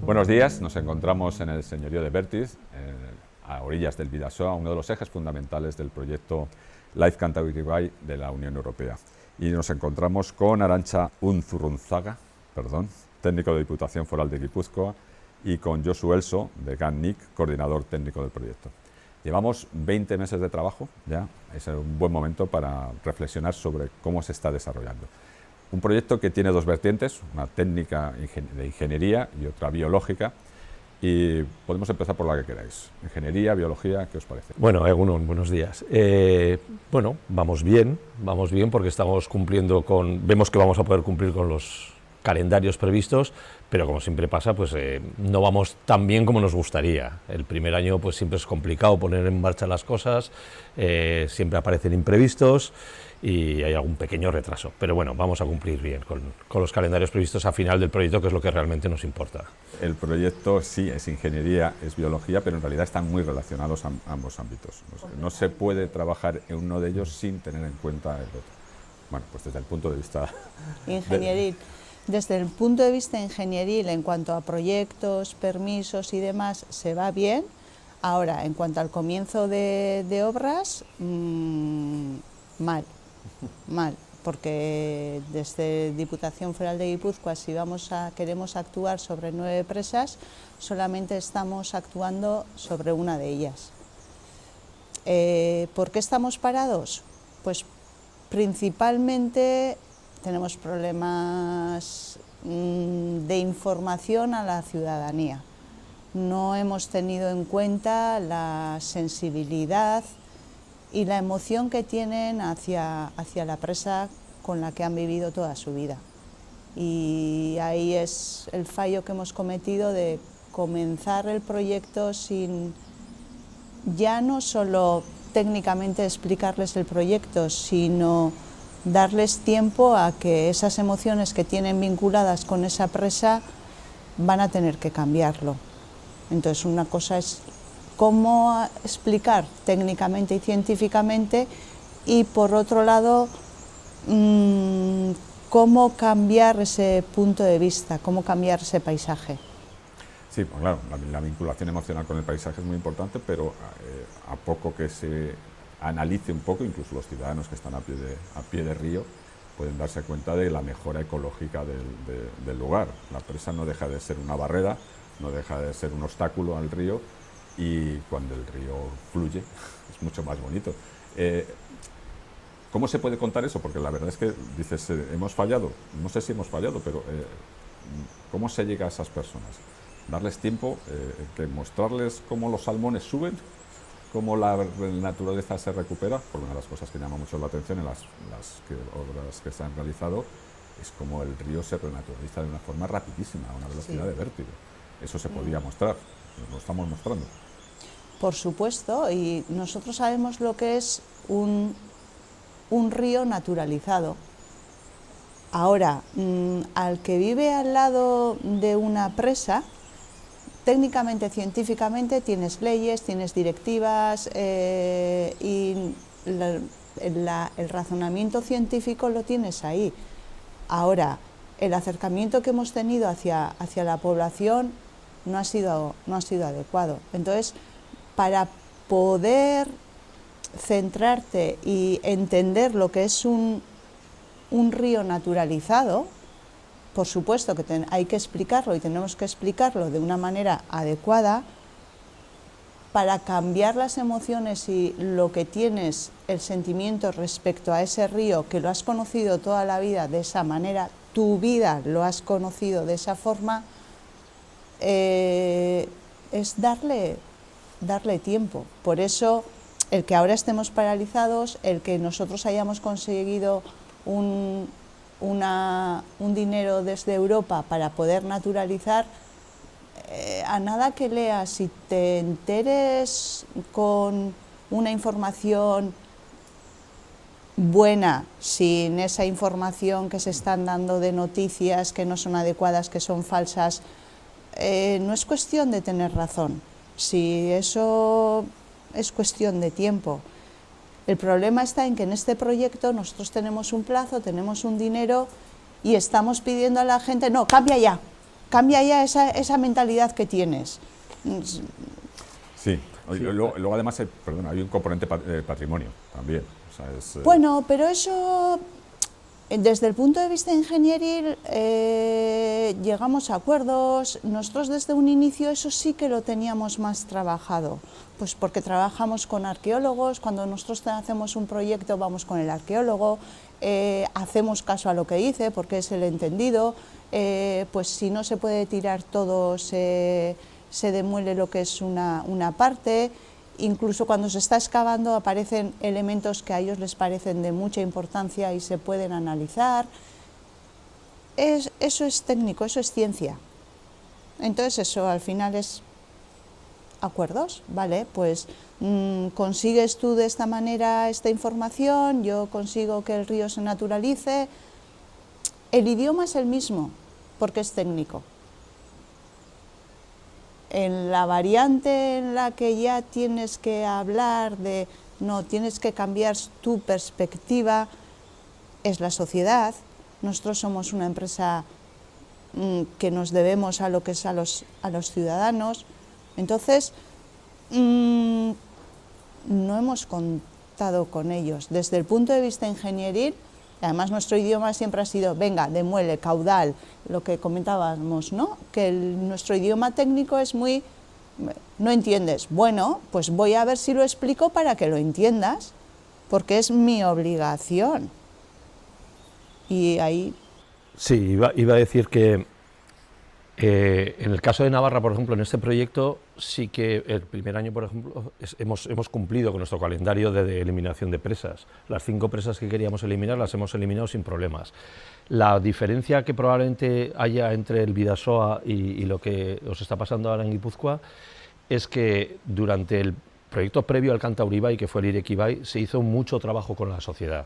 Buenos días, nos encontramos en el señorío de Bertiz, a orillas del Bidasoa, uno de los ejes fundamentales del proyecto Life Canterbury Bay de la Unión Europea. Y nos encontramos con Arantxa Unzurrunzaga, técnico de Diputación Foral de Guipúzcoa, y con Josu Elso, de GAN-NIC, coordinador técnico del proyecto. Llevamos 20 meses de trabajo, ya es un buen momento para reflexionar sobre cómo se está desarrollando. Un proyecto que tiene dos vertientes, una técnica de ingeniería y otra biológica, y podemos empezar por la que queráis. Ingeniería, biología, ¿qué os parece? Bueno, Egunon, buenos días. Bueno, vamos bien porque estamos cumpliendo vemos que vamos a poder cumplir con los calendarios previstos, pero como siempre pasa, pues no vamos tan bien como nos gustaría. El primer año pues siempre es complicado poner en marcha las cosas, siempre aparecen imprevistos y hay algún pequeño retraso, pero bueno, vamos a cumplir bien con los calendarios previstos a final del proyecto, que es lo que realmente nos importa. El proyecto sí es ingeniería, es biología, pero en realidad están muy relacionados ambos ámbitos. No se puede trabajar en uno de ellos sin tener en cuenta el otro. Bueno, pues desde el punto de vista ingenieril. Desde el punto de vista ingenieril, en cuanto a proyectos, permisos y demás, se va bien. Ahora, en cuanto al comienzo de obras, mal, porque desde Diputación Foral de Guipúzcoa, si queremos actuar sobre 9 presas, solamente estamos actuando sobre una de ellas. ¿Por qué estamos parados? Pues principalmente tenemos problemas de información a la ciudadanía. No hemos tenido en cuenta la sensibilidad y la emoción que tienen hacia la presa con la que han vivido toda su vida. Y ahí es el fallo que hemos cometido de comenzar el proyecto sin ya no solo técnicamente explicarles el proyecto, sino darles tiempo a que esas emociones que tienen vinculadas con esa presa van a tener que cambiarlo. Entonces, una cosa es cómo explicar técnicamente y científicamente, y por otro lado, cómo cambiar ese punto de vista, cómo cambiar ese paisaje. Sí, pues claro, la vinculación emocional con el paisaje es muy importante, pero a poco que se analice un poco, incluso los ciudadanos que están a pie de río pueden darse cuenta de la mejora ecológica del lugar. La presa no deja de ser una barrera, no deja de ser un obstáculo al río, y cuando el río fluye es mucho más bonito. ¿Cómo se puede contar eso? Porque la verdad es que dices, hemos fallado, no sé si hemos fallado, pero ¿cómo se llega a esas personas? Darles tiempo, mostrarles cómo los salmones suben, cómo la naturaleza se recupera, porque una de las cosas que llama mucho la atención en las obras que se han realizado es cómo el río se renaturaliza de una forma rapidísima, a una velocidad de vértigo. Eso se podía mostrar, lo estamos mostrando. Por supuesto, y nosotros sabemos lo que es un río naturalizado. Ahora, al que vive al lado de una presa, técnicamente, científicamente, tienes leyes, tienes directivas, y el razonamiento científico lo tienes ahí. Ahora, el acercamiento que hemos tenido hacia la población no ha sido adecuado. Entonces, para poder centrarte y entender lo que es un río naturalizado, por supuesto que hay que explicarlo, y tenemos que explicarlo de una manera adecuada para cambiar las emociones y lo que tienes, el sentimiento respecto a ese río, que lo has conocido toda la vida de esa manera, tu vida lo has conocido de esa forma, es darle tiempo. Por eso, el que ahora estemos paralizados, el que nosotros hayamos conseguido un dinero desde Europa para poder naturalizar, a nada que leas y te enteres con una información buena, sin esa información que se están dando de noticias que no son adecuadas, que son falsas, no es cuestión de tener razón. Si eso es cuestión de tiempo. El problema está en que en este proyecto nosotros tenemos un plazo, tenemos un dinero y estamos pidiendo a la gente, no, cambia ya. Cambia ya esa mentalidad que tienes. Sí, luego además hay un componente patrimonio también. O sea, Bueno, pero eso, desde el punto de vista ingenieril, llegamos a acuerdos. Nosotros desde un inicio eso sí que lo teníamos más trabajado, pues porque trabajamos con arqueólogos. Cuando nosotros hacemos un proyecto vamos con el arqueólogo, hacemos caso a lo que dice porque es el entendido. Pues si no se puede tirar todo, se demuele lo que es una parte. Incluso cuando se está excavando aparecen elementos que a ellos les parecen de mucha importancia y se pueden analizar. Eso es técnico, eso es ciencia. Entonces eso al final es acuerdos, ¿vale? Pues consigues tú de esta manera esta información, yo consigo que el río se naturalice. El idioma es el mismo, porque es técnico. En la variante en la que ya tienes que hablar no, tienes que cambiar tu perspectiva, es la sociedad. Nosotros somos una empresa que nos debemos a lo que es a los ciudadanos. Entonces, no hemos contado con ellos. Desde el punto de vista ingenieril, además nuestro idioma siempre ha sido, venga, demuele, caudal, lo que comentábamos, ¿no? Que nuestro idioma técnico es muy, no entiendes, bueno, pues voy a ver si lo explico para que lo entiendas, porque es mi obligación. Y ahí... Sí, iba a decir que en el caso de Navarra, por ejemplo, en este proyecto, sí que el primer año, por ejemplo, hemos cumplido con nuestro calendario de eliminación de presas. Las 5 presas que queríamos eliminar las hemos eliminado sin problemas. La diferencia que probablemente haya entre el Bidasoa y lo que os está pasando ahora en Guipúzcoa es que durante el proyecto previo al Cantauribai, que fue el Irekibai, se hizo mucho trabajo con la sociedad.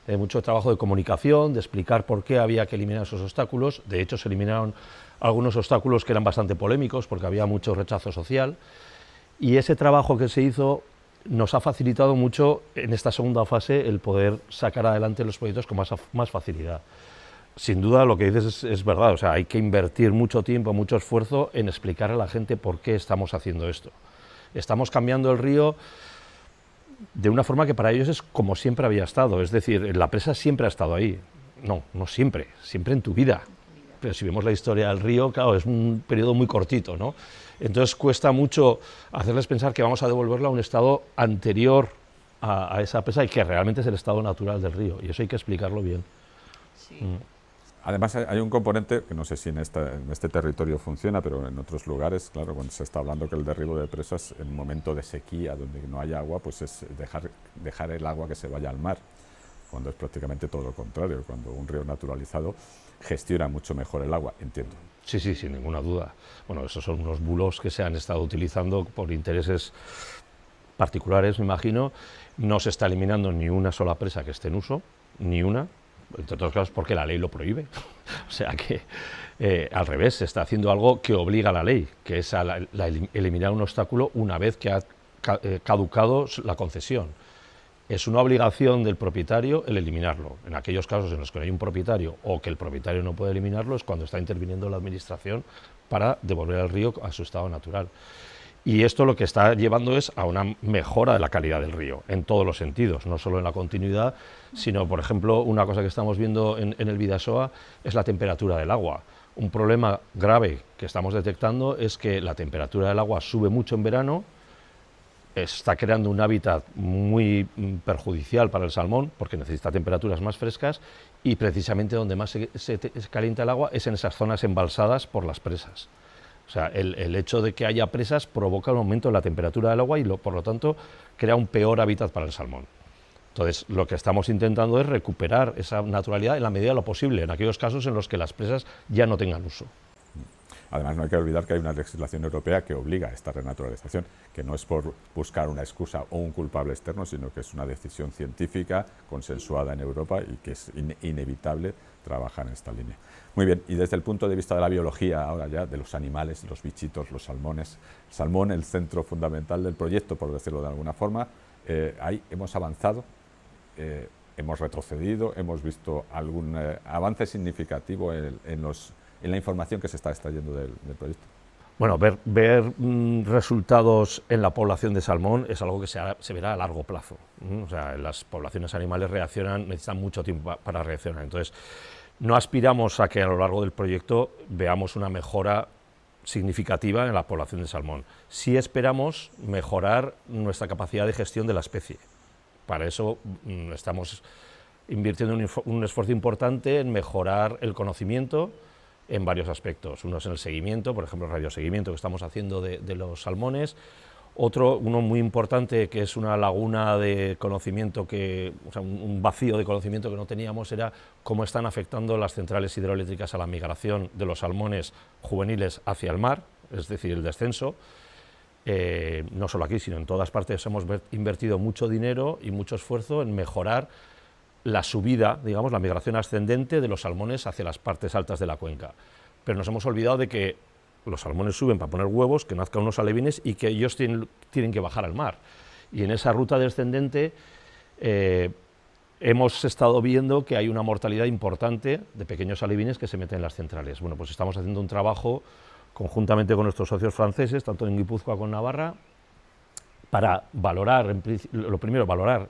Mucho trabajo de comunicación, de explicar por qué había que eliminar esos obstáculos. De hecho, se eliminaron algunos obstáculos que eran bastante polémicos porque había mucho rechazo social, y ese trabajo que se hizo nos ha facilitado mucho en esta segunda fase el poder sacar adelante los proyectos con más facilidad. Sin duda lo que dices es verdad, o sea, hay que invertir mucho tiempo, mucho esfuerzo en explicar a la gente por qué estamos haciendo esto. Estamos cambiando el río de una forma que para ellos es como siempre había estado, es decir, la presa siempre ha estado ahí. No siempre, siempre en tu vida. Pero si vemos la historia del río, claro, es un periodo muy cortito, ¿no? Entonces cuesta mucho hacerles pensar que vamos a devolverlo a un estado anterior a esa presa y que realmente es el estado natural del río, y eso hay que explicarlo bien. Sí. Además hay un componente que no sé si en este territorio funciona, pero en otros lugares, claro, cuando se está hablando que el derribo de presas en un momento de sequía donde no hay agua, pues es dejar el agua que se vaya al mar, cuando es prácticamente todo lo contrario, cuando un río naturalizado gestiona mucho mejor el agua, entiendo. Sí, sin ninguna duda. Bueno, esos son unos bulos que se han estado utilizando por intereses particulares, me imagino. No se está eliminando ni una sola presa que esté en uso, ni una, entre otros casos porque la ley lo prohíbe. O sea que al revés, se está haciendo algo que obliga a la ley, que es eliminar un obstáculo una vez que ha caducado la concesión. Es una obligación del propietario el eliminarlo. En aquellos casos en los que no hay un propietario o que el propietario no puede eliminarlo es cuando está interviniendo la administración para devolver al río a su estado natural. Y esto lo que está llevando es a una mejora de la calidad del río, en todos los sentidos, no solo en la continuidad, sino, por ejemplo, una cosa que estamos viendo en el Bidasoa es la temperatura del agua. Un problema grave que estamos detectando es que la temperatura del agua sube mucho en verano, está creando un hábitat muy perjudicial para el salmón, porque necesita temperaturas más frescas, y precisamente donde más se calienta el agua es en esas zonas embalsadas por las presas. O sea, el hecho de que haya presas provoca un aumento en la temperatura del agua y por lo tanto crea un peor hábitat para el salmón. Entonces, lo que estamos intentando es recuperar esa naturalidad en la medida de lo posible, en aquellos casos en los que las presas ya no tengan uso. Además, no hay que olvidar que hay una legislación europea que obliga a esta renaturalización, que no es por buscar una excusa o un culpable externo, sino que es una decisión científica consensuada en Europa y que es inevitable trabajar en esta línea. Muy bien, y desde el punto de vista de la biología, ahora ya, de los animales, los bichitos, los salmones, el salmón, el centro fundamental del proyecto, por decirlo de alguna forma, ahí hemos avanzado, hemos retrocedido, hemos visto algún avance significativo en en la información que se está extrayendo del proyecto. Bueno, ver resultados en la población de salmón es algo que se verá a largo plazo. O sea, las poblaciones animales necesitan mucho tiempo para reaccionar. Entonces, no aspiramos a que a lo largo del proyecto veamos una mejora significativa en la población de salmón. Sí esperamos mejorar nuestra capacidad de gestión de la especie. Para eso estamos invirtiendo un esfuerzo importante en mejorar el conocimiento en varios aspectos. Uno es en el seguimiento, por ejemplo, el radioseguimiento que estamos haciendo de los salmones. Uno muy importante, que es una laguna de conocimiento, o sea, un vacío de conocimiento que no teníamos, era cómo están afectando las centrales hidroeléctricas a la migración de los salmones juveniles hacia el mar, es decir, el descenso. No solo aquí, sino en todas partes hemos invertido mucho dinero y mucho esfuerzo en mejorar la subida, digamos, la migración ascendente de los salmones hacia las partes altas de la cuenca. Pero nos hemos olvidado de que los salmones suben para poner huevos, que nazcan unos alevines y que ellos tienen que bajar al mar. Y en esa ruta descendente hemos estado viendo que hay una mortalidad importante de pequeños alevines que se meten en las centrales. Bueno, pues estamos haciendo un trabajo conjuntamente con nuestros socios franceses, tanto en Guipúzcoa como en Navarra, para valorar, lo primero, valorar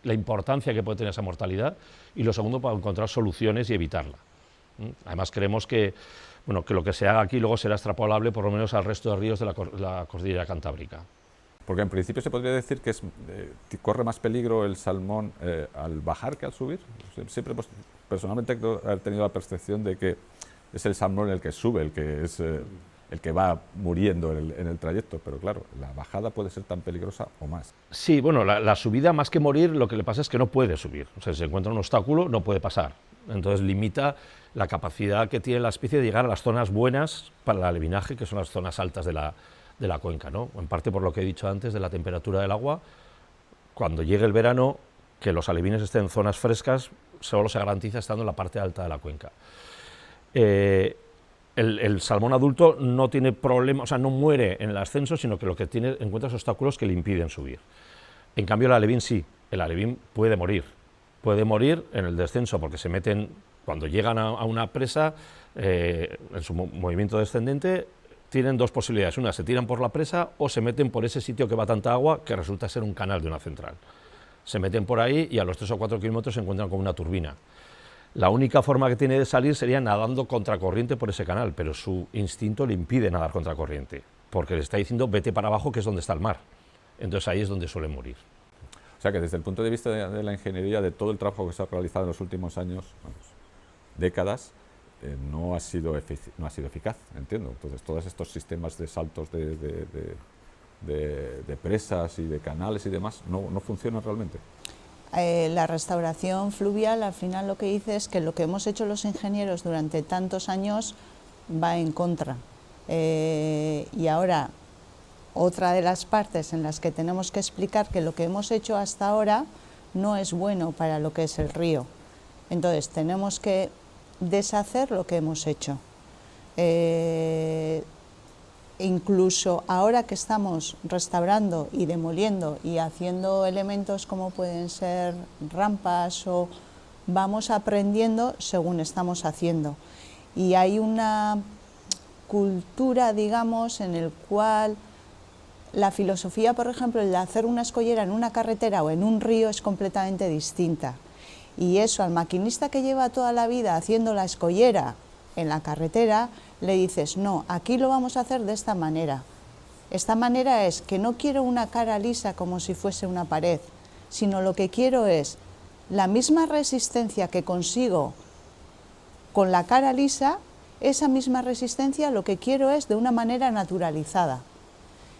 la importancia que puede tener esa mortalidad, y lo segundo, para encontrar soluciones y evitarla. Además, creemos que lo que se haga aquí luego será extrapolable por lo menos al resto de ríos de la cordillera cantábrica. Porque en principio se podría decir que corre más peligro el salmón al bajar que al subir. Siempre, personalmente, he tenido la percepción de que es el salmón el que sube, el que va muriendo en el trayecto, pero claro, la bajada puede ser tan peligrosa o más. Sí, bueno, la subida, más que morir, lo que le pasa es que no puede subir. O sea, si se encuentra un obstáculo, no puede pasar. Entonces limita la capacidad que tiene la especie de llegar a las zonas buenas para el alevinaje, que son las zonas altas de la cuenca, ¿no? En parte por lo que he dicho antes de la temperatura del agua. Cuando llegue el verano, que los alevines estén en zonas frescas, solo se garantiza estando en la parte alta de la cuenca. El salmón adulto no tiene problema, o sea, no muere en el ascenso, sino que lo que encuentra es obstáculos que le impiden subir. En cambio, el alevín sí, el alevín puede morir en el descenso, porque se meten, cuando llegan a una presa, en su movimiento descendente, tienen dos posibilidades: una, se tiran por la presa, o se meten por ese sitio que va tanta agua, que resulta ser un canal de una central. Se meten por ahí y a los 3 o 4 kilómetros se encuentran con una turbina. La única forma que tiene de salir sería nadando contracorriente por ese canal, pero su instinto le impide nadar contracorriente, porque le está diciendo vete para abajo, que es donde está el mar. Entonces ahí es donde suele morir. O sea que desde el punto de vista de la ingeniería, de todo el trabajo que se ha realizado en los últimos años, décadas, no ha sido eficaz, entiendo. Entonces todos estos sistemas de saltos de presas y de canales y demás no funcionan realmente. La restauración fluvial, al final, lo que dice es que lo que hemos hecho los ingenieros durante tantos años va en contra. Y ahora, otra de las partes en las que tenemos que explicar que lo que hemos hecho hasta ahora no es bueno para lo que es el río. Entonces, tenemos que deshacer lo que hemos hecho. Incluso ahora que estamos restaurando y demoliendo y haciendo elementos como pueden ser rampas, o vamos aprendiendo según estamos haciendo. Y hay una cultura, digamos, en el cual la filosofía, por ejemplo, el de hacer una escollera en una carretera o en un río es completamente distinta. Y eso, al maquinista que lleva toda la vida haciendo la escollera en la carretera, le dices, no, aquí lo vamos a hacer de esta manera. Esta manera es que no quiero una cara lisa como si fuese una pared, sino lo que quiero es la misma resistencia que consigo con la cara lisa, esa misma resistencia lo que quiero es de una manera naturalizada.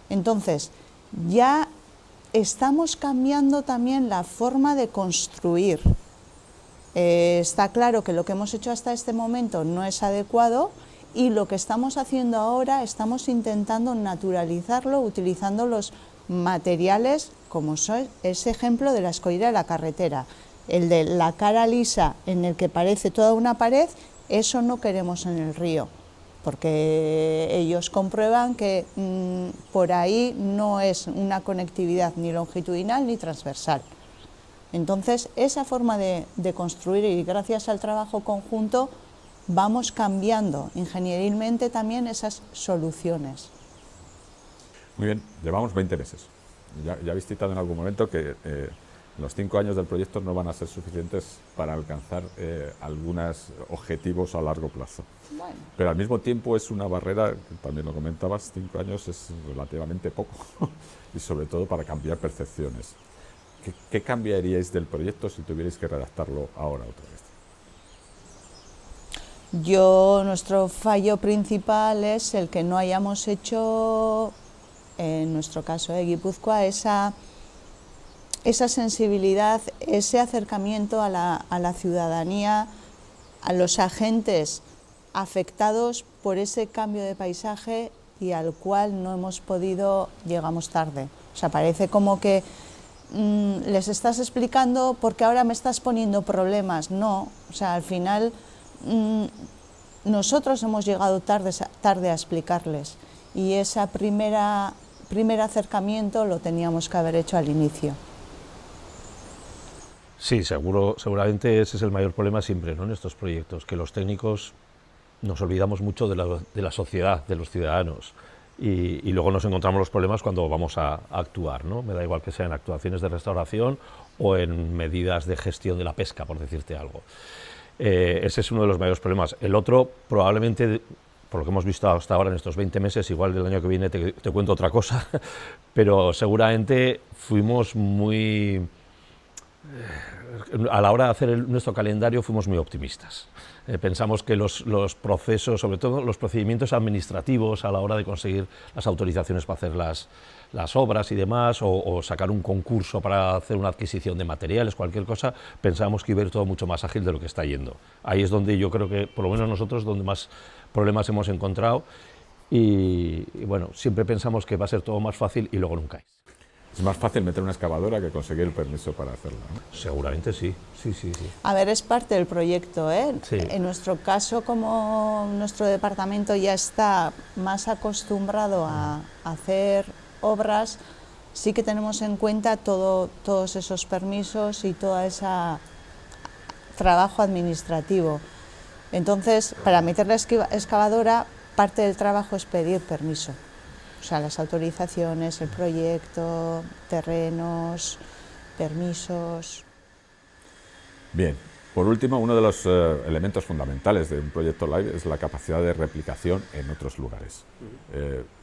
Entonces, ya estamos cambiando también la forma de construir. Está claro que lo que hemos hecho hasta este momento no es adecuado, y lo que estamos haciendo ahora, estamos intentando naturalizarlo utilizando los materiales, como ese ejemplo de la escollera de la carretera. El de la cara lisa, en el que parece toda una pared, eso no queremos en el río, porque ellos comprueban que por ahí no es una conectividad ni longitudinal ni transversal. Entonces, esa forma de construir, y gracias al trabajo conjunto, vamos cambiando ingenierilmente también esas soluciones. Muy bien, llevamos 20 meses. Ya habéis citado en algún momento que los 5 años del proyecto no van a ser suficientes para alcanzar algunos objetivos a largo plazo. Bueno. Pero al mismo tiempo es una barrera, que también lo comentabas, 5 años es relativamente poco, y sobre todo para cambiar percepciones. ¿Qué cambiaríais del proyecto si tuvierais que redactarlo ahora otra vez? Nuestro fallo principal es el que no hayamos hecho, en nuestro caso de Guipúzcoa, esa sensibilidad, ese acercamiento a la ciudadanía, a los agentes afectados por ese cambio de paisaje y al cual no hemos podido, llegamos tarde. O sea, parece como que les estás explicando porque ahora me estás poniendo problemas. No, o sea, al final nosotros hemos llegado tarde a explicarles, y ese primer acercamiento lo teníamos que haber hecho al inicio. Sí, seguramente ese es el mayor problema siempre, ¿no?, en estos proyectos, que los técnicos nos olvidamos mucho de la sociedad, de los ciudadanos, y luego nos encontramos los problemas cuando vamos a actuar, ¿no? Me da igual que sean actuaciones de restauración o en medidas de gestión de la pesca, por decirte algo. Ese es uno de los mayores problemas. El otro, probablemente, por lo que hemos visto hasta ahora en estos 20 meses, igual del año que viene te cuento otra cosa, pero seguramente fuimos muy... A la hora de hacer nuestro calendario fuimos muy optimistas. Pensamos que los procesos, sobre todo los procedimientos administrativos a la hora de conseguir las autorizaciones para hacer las obras y demás, o sacar un concurso para hacer una adquisición de materiales, cualquier cosa, pensábamos que iba a ir todo mucho más ágil de lo que está yendo. Ahí es donde yo creo que, por lo menos nosotros, donde más problemas hemos encontrado, y bueno, siempre pensamos que va a ser todo más fácil y luego nunca es. Es más fácil meter una excavadora que conseguir el permiso para hacerla, ¿no? Seguramente sí, sí. A ver, es parte del proyecto, ¿eh? Sí. En nuestro caso, como nuestro departamento ya está más acostumbrado a hacer obras, sí que tenemos en cuenta todos esos permisos y todo ese trabajo administrativo. Entonces, para meter la excavadora, parte del trabajo es pedir permiso. O sea, las autorizaciones, el proyecto, terrenos, permisos. Bien, por último, uno de los elementos fundamentales de un proyecto LIFE es la capacidad de replicación en otros lugares.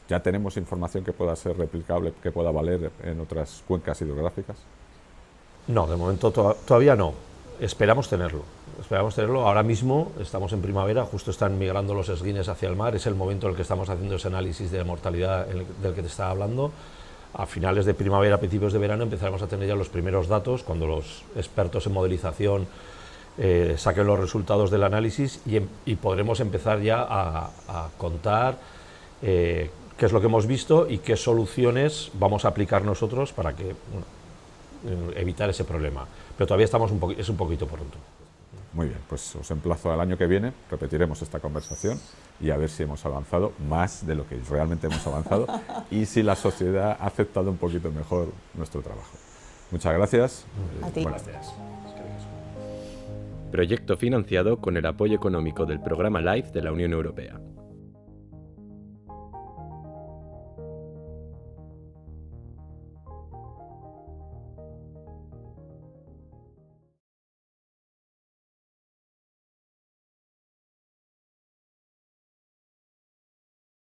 ¿Ya tenemos información que pueda ser replicable, que pueda valer en otras cuencas hidrográficas? No, de momento todavía no. Esperamos tenerlo. Ahora mismo estamos en primavera, justo están migrando los esguines hacia el mar, es el momento en el que estamos haciendo ese análisis de mortalidad del que te estaba hablando. A finales de primavera, principios de verano, empezaremos a tener ya los primeros datos, cuando los expertos en modelización saquen los resultados del análisis, y podremos empezar ya a contar qué es lo que hemos visto y qué soluciones vamos a aplicar nosotros para evitar ese problema. Pero todavía es un poquito pronto. Muy bien, pues os emplazo al año que viene, repetiremos esta conversación y a ver si hemos avanzado más de lo que realmente hemos avanzado y si la sociedad ha aceptado un poquito mejor nuestro trabajo. Muchas gracias. A ti. Buenas tardes. Proyecto financiado con el apoyo económico del programa LIFE de la Unión Europea.